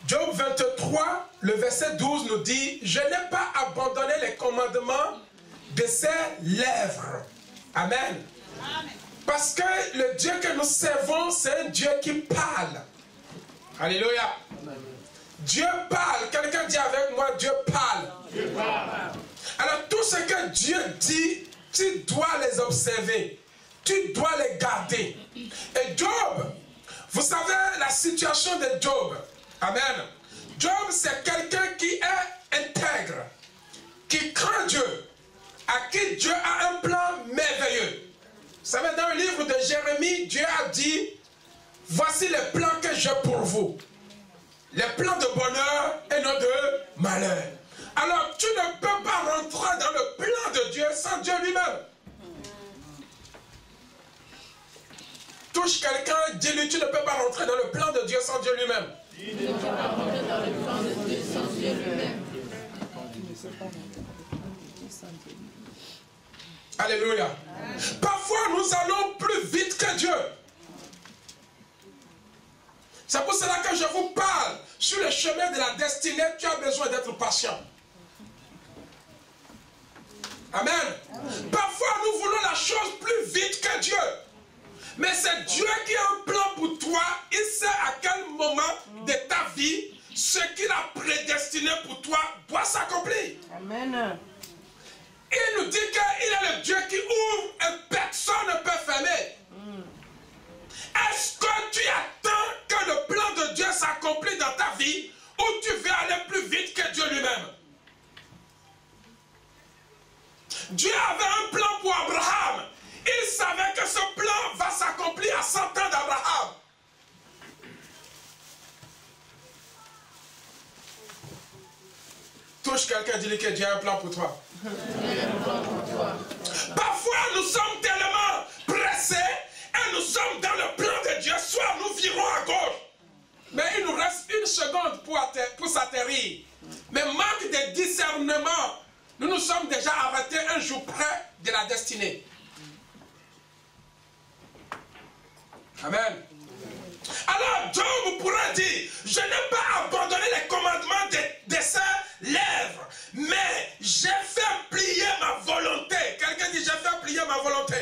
Job 23, le verset 12 nous dit, je n'ai pas abandonné les commandements de ses lèvres. Amen. Amen. Parce que le Dieu que nous servons, c'est un Dieu qui parle. Alléluia. Dieu parle. Quelqu'un dit avec moi, Dieu parle. Dieu parle. Alors tout ce que Dieu dit, tu dois les observer. Tu dois les garder. Et Job, vous savez la situation de Job. Amen. Job, c'est quelqu'un qui est intègre, qui craint Dieu, à qui Dieu a un plan merveilleux. Vous savez, dans le livre de Jérémie, Dieu a dit, voici les plans que j'ai pour vous. Les plans de bonheur et non de malheur. Alors, tu ne peux pas rentrer dans le plan de Dieu sans Dieu lui-même. Touche quelqu'un, dis-lui, tu ne peux pas rentrer dans le plan de Dieu sans Dieu lui-même. Tu ne peux pas rentrer dans le plan de Dieu sans Dieu lui-même. Alléluia. Parfois, nous allons plus vite que Dieu. C'est pour cela que je vous parle. Sur le chemin de la destinée, tu as besoin d'être patient. Amen. Parfois, nous voulons la chose plus vite que Dieu. Mais c'est Dieu qui a un plan pour toi. Il sait à quel moment de ta vie, ce qu'il a prédestiné pour toi doit s'accomplir. Amen. Il nous dit qu'il est le Dieu qui ouvre et personne ne peut fermer. Est-ce que tu attends que le plan de Dieu s'accomplisse dans ta vie ou tu veux aller plus vite que Dieu lui-même? Dieu avait un plan pour Abraham. Il savait que ce plan va s'accomplir à 100 ans d'Abraham. Touche quelqu'un, dis-lui que Dieu a un plan pour toi. Parfois, nous sommes tellement pressés et nous sommes dans le plan de Dieu. Soit nous virons à gauche, mais il nous reste une seconde pour s'atterrir. Mais manque de discernement, nous nous sommes déjà arrêtés un jour près de la destinée. Amen. Alors Job pourrait dire, je n'ai pas abandonné les commandements de ses lèvres, mais j'ai fait plier ma volonté. Quelqu'un dit, j'ai fait plier ma volonté.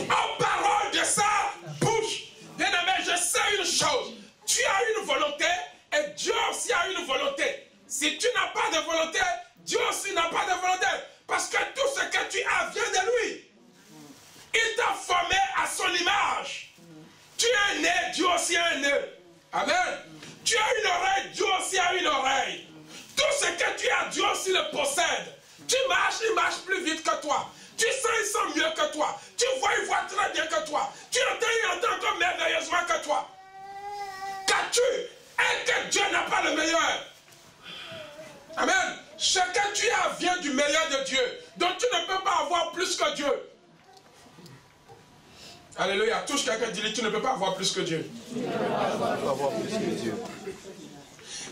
En parole de sa bouche. Bien aimé, je sais une chose. Tu as une volonté et Dieu aussi a une volonté. Si tu n'as pas de volonté, Dieu aussi n'a pas de volonté. Parce que tout ce que tu as vient de lui. Il t'a formé à son image. Tu es né, Dieu aussi a un nez. Amen. Tu as une oreille, Dieu aussi a une oreille. Tout ce que tu as, Dieu aussi le possède. Tu marches, il marche plus vite que toi. Tu sens, il sent mieux que toi. Tu vois, il voit très bien que toi. Tu entends, il entend encore merveilleusement que toi. Qu'as-tu? Et que Dieu n'a pas le meilleur. Amen. Ce que tu as vient du meilleur de Dieu. Donc tu ne peux pas avoir plus que Dieu. Alléluia. Touche quelqu'un, dis-lui, tu ne peux pas avoir plus que Dieu. Tu ne peux pas avoir plus que Dieu.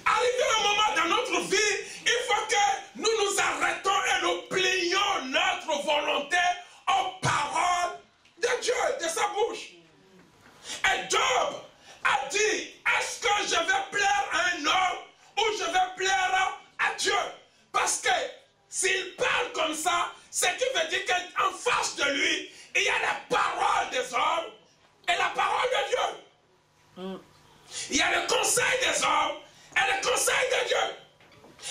Arrivé un moment dans notre vie, il faut que nous nous arrêtons et nous plions notre volonté aux paroles de Dieu, de sa bouche. Et Job a dit, est-ce que je vais plaire à un homme ou je vais plaire à Dieu? Parce que s'il parle comme ça, ce qui veut dire qu'en face de lui, il y a la parole des hommes et la parole de Dieu. Il y a le conseil des hommes et le conseil de Dieu.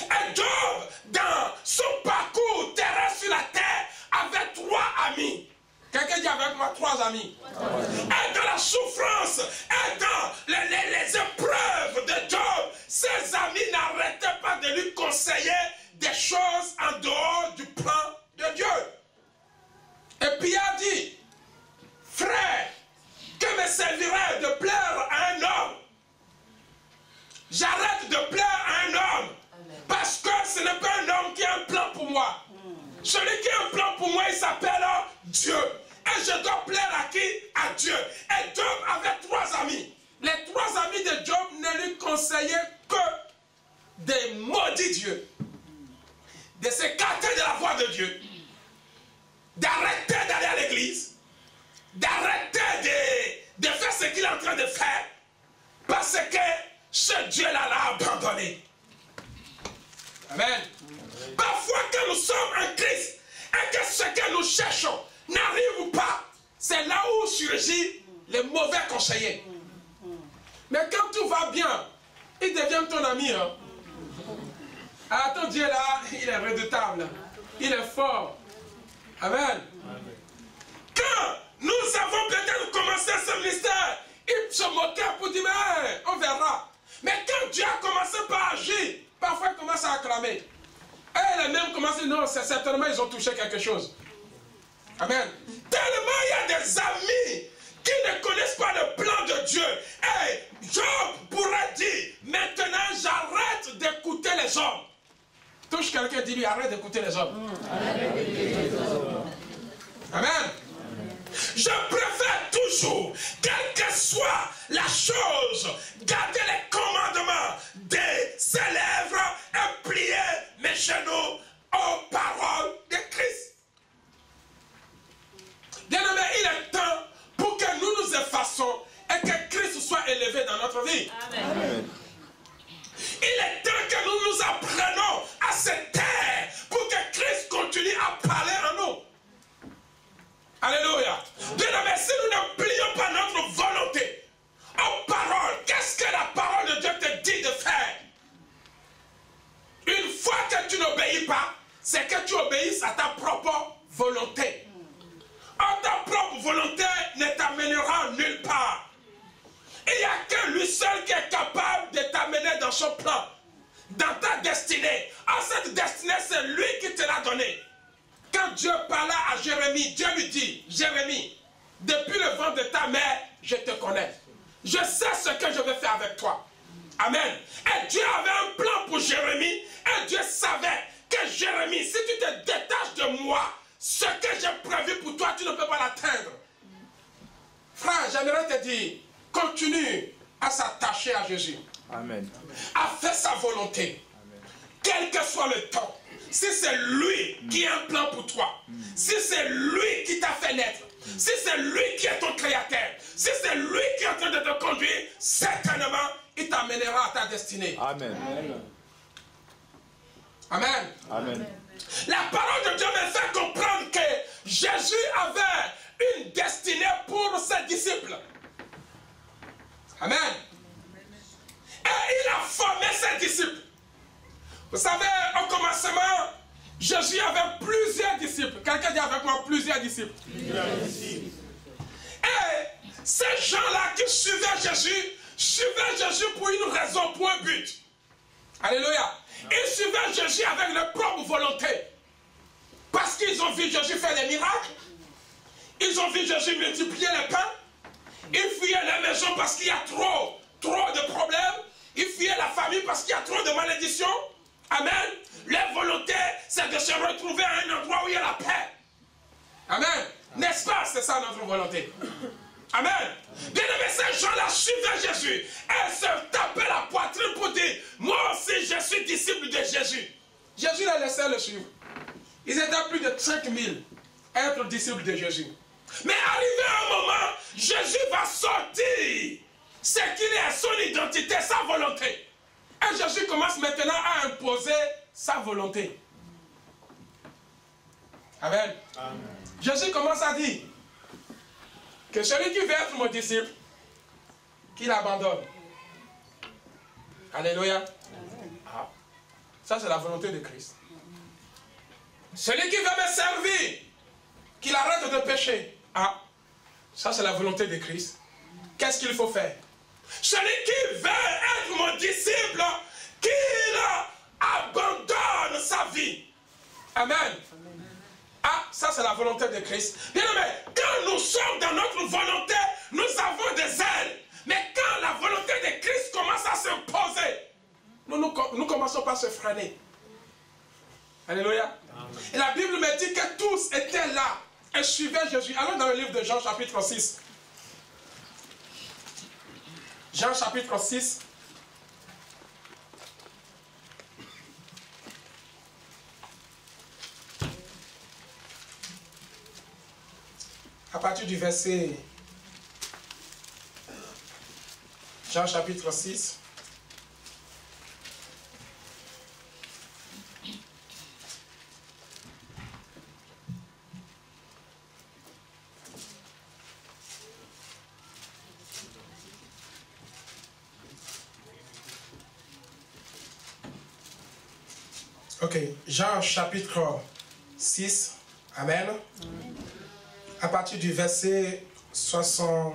Et Job, dans son parcours terrestre sur la terre, avait 3 amis. Quelqu'un dit avec moi 3 amis. Et dans la souffrance, et dans les épreuves de Job, ses amis n'arrêtaient pas de lui conseiller des choses en dehors du plan de Dieu. Et puis il a dit, frère, que me servirait de plaire à un homme? J'arrête de plaire à un homme. Parce que ce n'est pas un homme qui a un plan pour moi. Celui qui a un plan pour moi, il s'appelle Dieu. Et je dois plaire à qui? À Dieu. Et Job avait 3 amis. Les 3 amis de Job ne lui conseillaient que de maudire Dieu, de s'écarter de la voie de Dieu, d'arrêter d'aller à l'église, d'arrêter de faire ce qu'il est en train de faire, parce que ce Dieu-là l'a abandonné. Amen. Parfois, quand nous sommes en Christ et que ce que nous cherchons n'arrive pas, c'est là où surgit les mauvais conseillers. Mais quand tout va bien, il devient ton ami. Hein? Ah, ton Dieu là, il est redoutable. Il est fort. Amen. Quand nous avons peut-être commencé ce ministère, il se moquait pour dire, mais on verra. Mais quand Dieu a commencé par agir, parfois il commence à acclamer. Et les mêmes commencent à dire, non, c'est certainement ils ont touché quelque chose. Amen. Tellement il y a des amis qui ne connaissent pas le plan de Dieu. Et Job pourrait dire, maintenant j'arrête d'écouter les hommes. Touche quelqu'un, dis-lui, arrête d'écouter les hommes. Amen. Je préfère toujours, quelle que soit la chose, garder les commandements de ses lèvres et plier mes genoux aux paroles de Christ. Bien-aimé, il est temps pour que nous nous effaçons et que Christ soit élevé dans notre vie. Amen. Il est temps que nous nous apprenons à se taire pour que Christ continue à parler en nous. Alléluia. Bien-aimé, si nous ne plions pas notre volonté aux paroles, qu'est-ce que la parole de Dieu te dit de faire? Une fois que tu n'obéis pas, c'est que tu obéisses à ta propre volonté. Or, ta propre volonté ne t'amènera nulle part. Il n'y a que lui seul qui est capable de t'amener dans son plan, dans ta destinée. Or, cette destinée, c'est lui qui te l'a donnée. Quand Dieu parla à Jérémie, Dieu lui dit, Jérémie, depuis le ventre de ta mère, je te connais. Je sais ce que je vais faire avec toi. Amen. Et Dieu avait un plan pour Jérémie, et Dieu savait que Jérémie, si tu te détaches de moi, ce que j'ai prévu pour toi, tu ne peux pas l'atteindre. Frère, j'aimerais te dire, continue à s'attacher à Jésus. Amen. À faire sa volonté. Amen. Quel que soit le temps. Si c'est lui qui a un plan pour toi, si c'est lui qui t'a fait naître, si c'est lui qui est ton créateur, si c'est lui qui est en train de te conduire, certainement, il t'amènera à ta destinée. Amen. Amen. Amen. La parole de Dieu me fait comprendre que Jésus avait une destinée pour ses disciples. Amen. Et il a formé ses disciples. Vous savez, au commencement, Jésus avait plusieurs disciples. Quelqu'un dit avec moi plusieurs disciples. Et ces gens-là qui suivaient Jésus pour une raison, pour un but. Alléluia. Ils suivaient Jésus avec leur propre volonté. Parce qu'ils ont vu Jésus faire des miracles. Ils ont vu Jésus multiplier les pains. Ils fuyaient la maison parce qu'il y a trop de problèmes. Ils fuyaient la famille parce qu'il y a trop de malédictions. Amen. Leur volonté, c'est de se retrouver à un endroit où il y a la paix. Amen. N'est-ce pas? C'est ça notre volonté. Amen. Bien-aimés, ces gens-là suivaient Jésus. Et se tapaient la poitrine pour dire, moi aussi je suis disciple de Jésus. Jésus les laissait le suivre. Ils étaient plus de 5000 à être disciples de Jésus. Mais arrivé à un moment, Jésus va sortir ce qu'il est, son identité, sa volonté. Et Jésus commence maintenant à imposer sa volonté. Amen. Amen. Jésus commence à dire que celui qui veut être mon disciple, qu'il abandonne. Alléluia. Ah. Ça, c'est la volonté de Christ. Celui qui veut me servir, qu'il arrête de pécher. Ah. Ça, c'est la volonté de Christ. Qu'est-ce qu'il faut faire? Celui qui veut être mon disciple, qu'il abandonne sa vie. Amen. Ah, ça c'est la volonté de Christ. Bien aimé, quand nous sommes dans notre volonté, nous avons des ailes. Mais quand la volonté de Christ commence à s'imposer, nous commençons par se freiner. Alléluia. Et la Bible me dit que tous étaient là et suivaient Jésus. Allons dans le livre de Jean chapitre 6. Jean chapitre 6. À partir du verset... Jean chapitre 6. Ok, Jean chapitre 6, Amen. À partir du verset 60...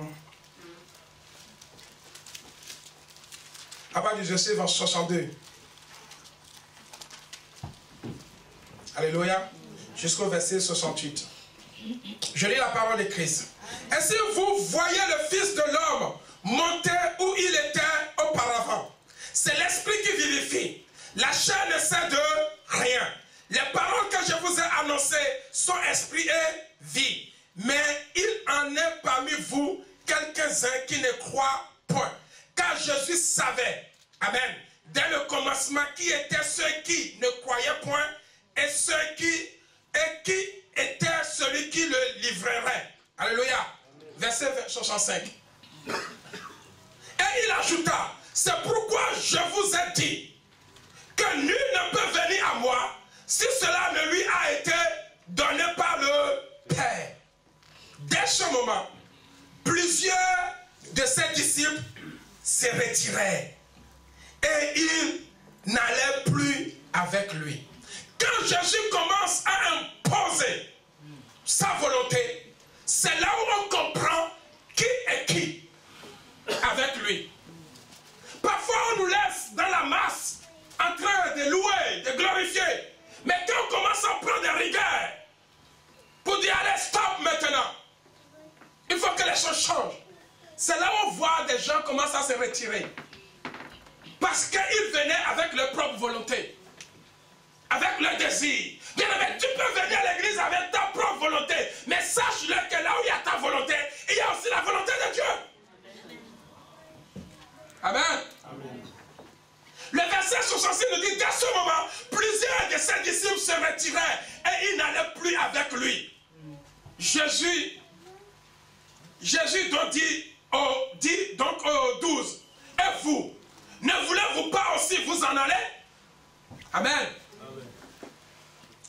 À partir du verset 62. Alléluia. Jusqu'au verset 68. Je lis la parole de Christ. Ainsi vous voyez le Fils de l'homme monter où il était auparavant. C'est l'esprit qui vivifie. La chair ne sait de rien. Les paroles que je vous ai annoncées sont esprit et vie. Mais il en est parmi vous quelques-uns qui ne croient point. Car Jésus savait, Amen, dès le commencement qui étaient ceux qui ne croyaient point et qui était celui qui le livrerait. Alléluia. Verset 65. Et il ajouta, c'est pourquoi je vous ai dit que nul ne peut venir à moi si cela ne lui a été donné par le Père. Dès ce moment, plusieurs de ses disciples se retirèrent et ils n'allaient plus avec lui. Quand Jésus commence à imposer sa volonté, c'est là où on comprend qui est qui avec lui. Parfois on nous laisse dans la masse en train de louer, de glorifier. Mais quand on commence à prendre des rigueurs pour dire allez stop maintenant, il faut que les choses changent. C'est là où on voit des gens commencer à se retirer. Parce qu'ils venaient avec leur propre volonté. Avec leur désir. Bien aimé, tu peux venir à l'église avec ta propre volonté. Mais sache-le que là où il y a ta volonté, il y a aussi la volonté de Dieu. Amen. Amen. Le verset 66 nous dit, dès ce moment, plusieurs de ses disciples se retirèrent et ils n'allaient plus avec lui. Jésus donc dit donc aux 12, et vous, ne voulez-vous pas aussi vous en aller? Amen. Amen.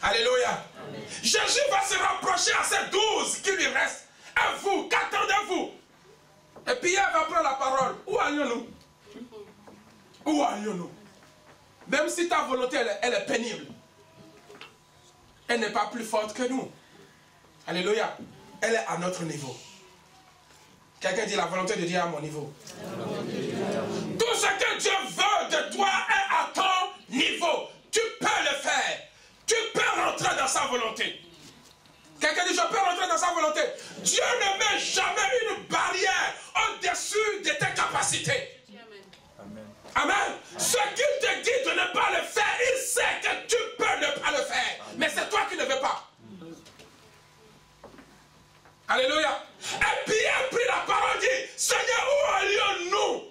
Alléluia. Amen. Jésus va se rapprocher à ces 12 qui lui restent. Et vous, qu'attendez-vous? Et Pierre va prendre la parole. Où allions-nous? Où allions-nous? Même si ta volonté, elle est pénible, elle n'est pas plus forte que nous. Alléluia. Elle est à notre niveau. Quelqu'un dit la volonté de Dieu est à mon niveau. Tout ce que Dieu veut de toi est à ton niveau. Tu peux le faire. Tu peux rentrer dans sa volonté. Quelqu'un dit je peux rentrer dans sa volonté. Dieu ne met jamais une barrière au-dessus de tes capacités. Amen. Amen. Ce qu'il te dit de ne pas le faire, il sait que tu peux ne pas le faire. Mais c'est toi qui ne veux pas. Alléluia. Et Pierre prit la parole et dit, Seigneur, où allions-nous?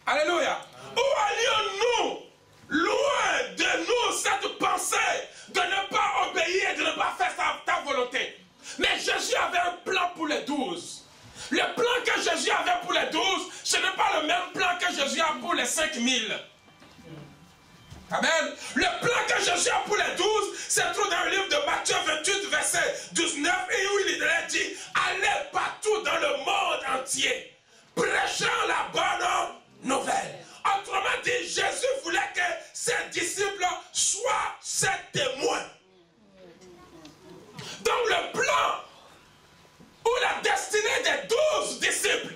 Alléluia. Où allions-nous? Loin de nous cette pensée de ne pas obéir et de ne pas faire ta volonté. Mais Jésus avait un plan pour les 12. Le plan que Jésus avait pour les 12, ce n'est pas le même plan que Jésus a pour les 5000. Amen. Le plan que Jésus a pour les 12 se trouve dans le livre de Matthieu 28, verset 19, et où il est dit, allez partout dans le monde entier, prêchant la bonne nouvelle. Autrement dit, Jésus voulait que ses disciples soient ses témoins. Donc le plan ou la destinée des 12 disciples,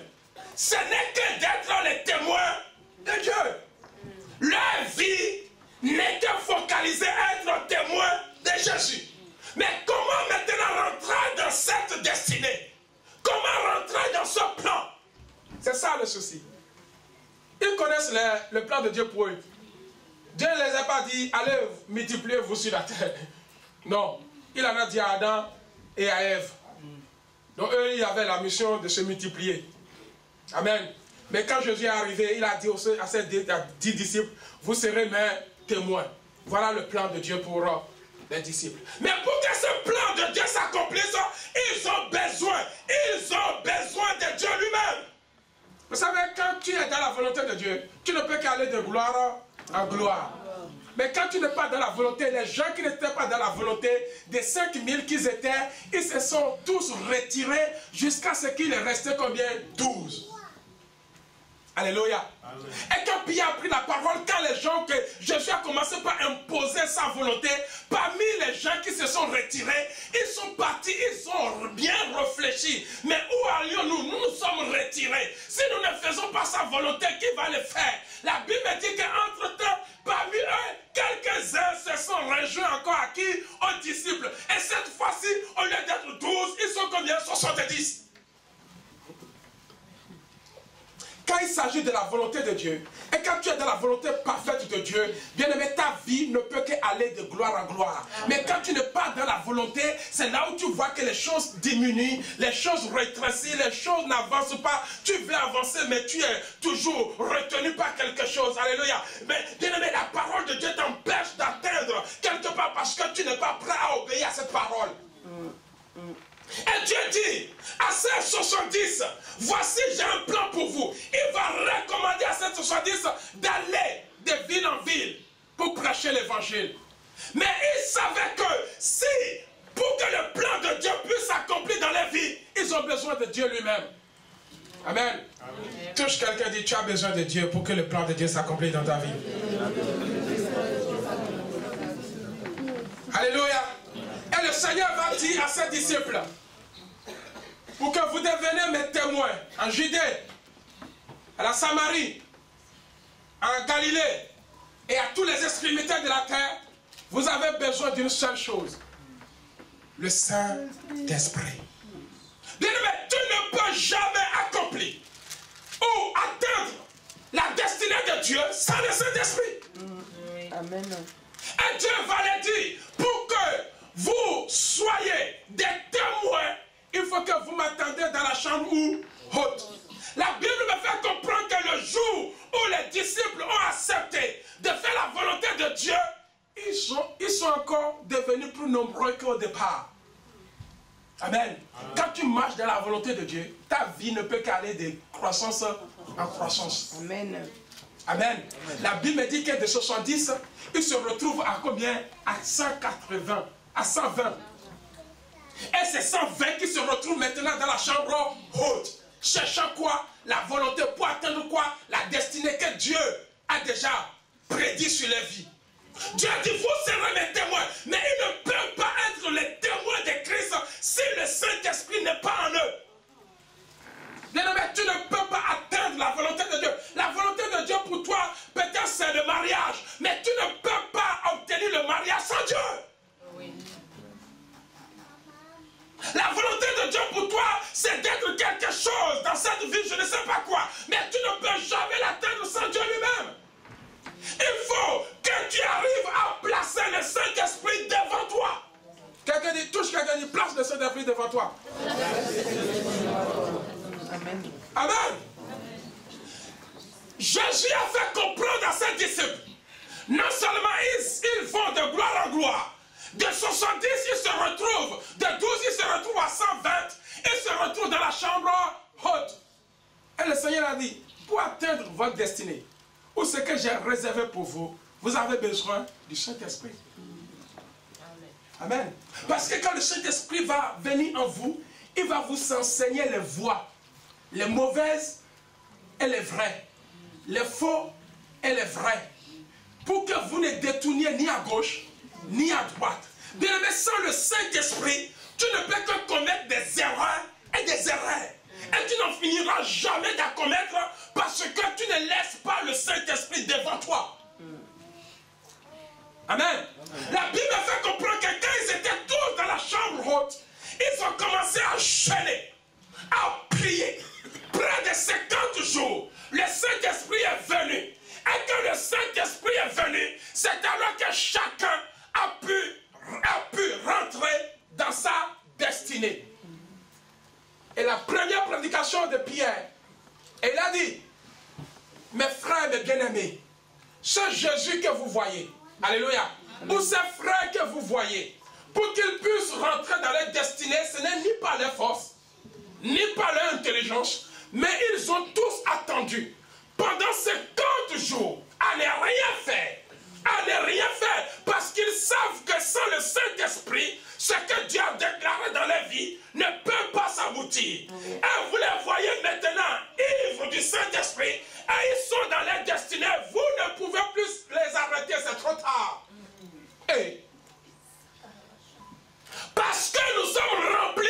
ce n'est que d'être les témoins de Dieu. Leur vie n'était focalisée à être témoin de Jésus. Mais comment maintenant rentrer dans cette destinée? Comment rentrer dans ce plan? C'est ça le souci. Ils connaissent le plan de Dieu pour eux. Dieu ne les a pas dit, allez multipliez-vous sur la terre. Non, il en a dit à Adam et à Ève. Donc eux, ils avaient la mission de se multiplier. Amen. Mais quand Jésus est arrivé, il a dit à ses 10 disciples, vous serez mes témoins. Voilà le plan de Dieu pour les disciples. Mais pour que ce plan de Dieu s'accomplisse, ils ont besoin de Dieu lui-même. Vous savez, quand tu es dans la volonté de Dieu, tu ne peux qu'aller de gloire en gloire. Mais quand tu n'es pas dans la volonté, les gens qui n'étaient pas dans la volonté, des 5000 qu'ils étaient, ils se sont tous retirés jusqu'à ce qu'il restait combien? 12. Alléluia. Et quand Pierre a pris la parole, quand les gens que Jésus a commencé par imposer sa volonté, parmi les gens qui se sont retirés, ils sont partis, ils ont bien réfléchi. Mais où allions-nous? Nous nous sommes retirés. Si nous ne faisons pas sa volonté, qui va le faire? La Bible dit qu'entre-temps, parmi eux, quelques-uns se sont rejoints encore à qui? Aux disciples. Et cette fois-ci, au lieu d'être 12, ils sont combien? 70. Quand il s'agit de la volonté de Dieu, et quand tu es dans la volonté parfaite de Dieu, bien aimé, ta vie ne peut qu'aller de gloire en gloire. Mais quand tu n'es pas dans la volonté, c'est là où tu vois que les choses diminuent, les choses rétrécissent, les choses n'avancent pas. Tu veux avancer, mais tu es toujours retenu par quelque chose. Alléluia. Mais bien aimé, la parole de Dieu t'empêche d'atteindre quelque part parce que tu n'es pas prêt à obéir à cette parole. Et Dieu dit à ces 70, voici j'ai un plan pour vous. Il va recommander à ces 70 d'aller de ville en ville pour prêcher l'évangile. Mais il savait que si, pour que le plan de Dieu puisse s'accomplir dans les vies, ils ont besoin de Dieu lui-même. Amen. Amen. Touche quelqu'un, dit tu as besoin de Dieu pour que le plan de Dieu s'accomplisse dans ta vie. Alléluia. Et le Seigneur va dire à ses disciples, pour que vous deveniez mes témoins en Judée, à la Samarie, en Galilée et à tous les extrémités de la terre, vous avez besoin d'une seule chose, le Saint-Esprit. Bien-aimé, tu ne peux jamais accomplir ou atteindre la destinée de Dieu sans le Saint-Esprit. Amen. Et Dieu va le dire, pour que vous soyez des témoins, il faut que vous m'attendiez dans la chambre haute. La Bible me fait comprendre que le jour où les disciples ont accepté de faire la volonté de Dieu, ils sont encore devenus plus nombreux qu'au départ. Amen. Quand tu marches dans la volonté de Dieu, ta vie ne peut qu'aller de croissance en croissance. Amen. Amen. La Bible me dit que de 70, ils se retrouvent à combien? À 180, à 120. Et c'est 120 qui se retrouvent maintenant dans la chambre haute. Cherchant quoi? La volonté pour atteindre quoi? La destinée que Dieu a déjà prédit sur les vies. Dieu dit, vous serez mes témoins. Mais ils ne peuvent pas être les témoins de Christ si le Saint-Esprit n'est pas en eux. Bien-aimé, tu ne peux pas atteindre la volonté de Dieu. La volonté de Dieu pour toi, peut-être c'est le mariage. Mais tu ne peux pas obtenir le mariage sans Dieu. Oui. La volonté de Dieu pour toi, c'est d'être quelque chose dans cette vie, je ne sais pas quoi. Mais tu ne peux jamais l'atteindre sans Dieu lui-même. Il faut que tu arrives à placer le Saint-Esprit devant toi. Quelqu'un dit, touche quelqu'un dit, place le Saint-Esprit devant toi. Amen. Amen. Jésus a fait comprendre à ses disciples, non seulement ils vont de gloire en gloire, de 70, ils se retrouvent, de 12, ils se retrouvent à 120, ils se retrouvent dans la chambre haute. Et le Seigneur a dit, pour atteindre votre destinée, ou ce que j'ai réservé pour vous, vous avez besoin du Saint-Esprit. Amen. Parce que quand le Saint-Esprit va venir en vous, il va vous enseigner les voies, les mauvaises et les vraies, les faux et les vrais, pour que vous ne détourniez ni à gauche, ni à droite. Bien aimé, sans le Saint-Esprit, tu ne peux que commettre des erreurs et des erreurs. Et tu n'en finiras jamais d'en commettre parce que tu ne laisses pas le Saint-Esprit devant toi. Amen. La Bible fait comprendre que quand ils étaient tous dans la chambre haute, ils ont commencé à jeûner, à prier. Près de 50 jours, le Saint-Esprit est venu. Et quand le Saint-Esprit est venu, c'est alors que chacun a pu rentrer dans sa destinée. Et la première prédication de Pierre, il a dit, mes frères, mes bien-aimés, ce Jésus que vous voyez, alléluia, ou ces frères que vous voyez, pour qu'ils puissent rentrer dans leur destinée, ce n'est ni par leur force, ni par leur intelligence, mais ils ont tous attendu pendant 50 jours à ne rien faire. À ne rien faire, parce qu'ils savent que sans le Saint-Esprit, ce que Dieu a déclaré dans leur vie ne peut pas s'aboutir. aboutir. Et vous les voyez maintenant, ivres du Saint-Esprit, et ils sont dans leur destinée. Vous ne pouvez plus les arrêter, c'est trop tard. Et parce que nous sommes remplis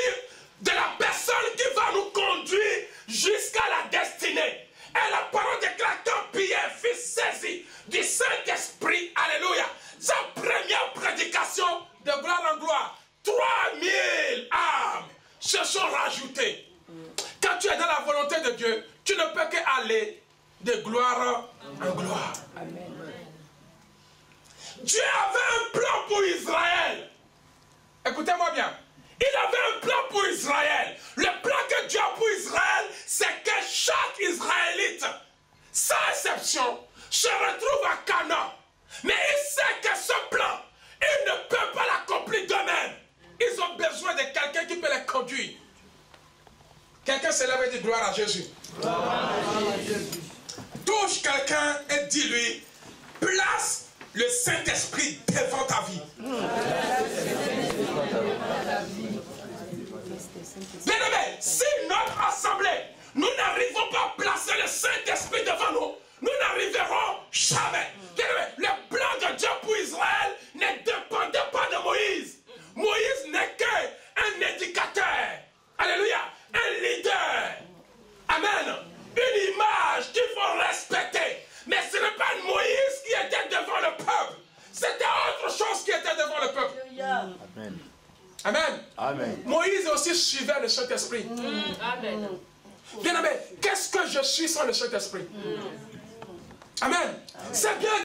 de la personne qui va nous conduire jusqu'à la destinée. Et la parole déclare quand Pierre fut saisi du Saint-Esprit, alléluia, sa première prédication de gloire en gloire, 3000 âmes se sont rajoutées. Quand tu es dans la volonté de Dieu, tu ne peux qu'aller de gloire en gloire. Amen. Dieu avait un plan pour Israël. Écoutez-moi bien. Il avait un plan pour Israël. Le plan que Dieu a pour Israël, c'est que chaque Israélite, sans exception, se retrouve à Canaan. Mais il sait que ce plan, ils ne peuvent pas l'accomplir d'eux-mêmes. Ils ont besoin de quelqu'un qui peut les conduire. Quelqu'un se lève et dit gloire à Jésus. Gloire à Jésus. Touche quelqu'un et dis-lui, place le Saint-Esprit devant ta vie. Bien-aimés, si notre assemblée, nous n'arrivons pas à placer le Saint-Esprit devant nous, nous n'arriverons jamais. Bien-aimés, le plan de Dieu pour Israël ne dépendait pas de Moïse. Moïse n'est qu'un éducateur. Alléluia. Un leader. Amen. Une image qu'il faut respecter. Mais ce n'est pas Moïse qui était devant le peuple. C'était autre chose qui était devant le peuple. Amen. Amen. Amen. Moïse aussi suivait le Saint-Esprit. Amen. Bien aimé, qu'est-ce que je suis sans le Saint-Esprit? Amen. C'est bien.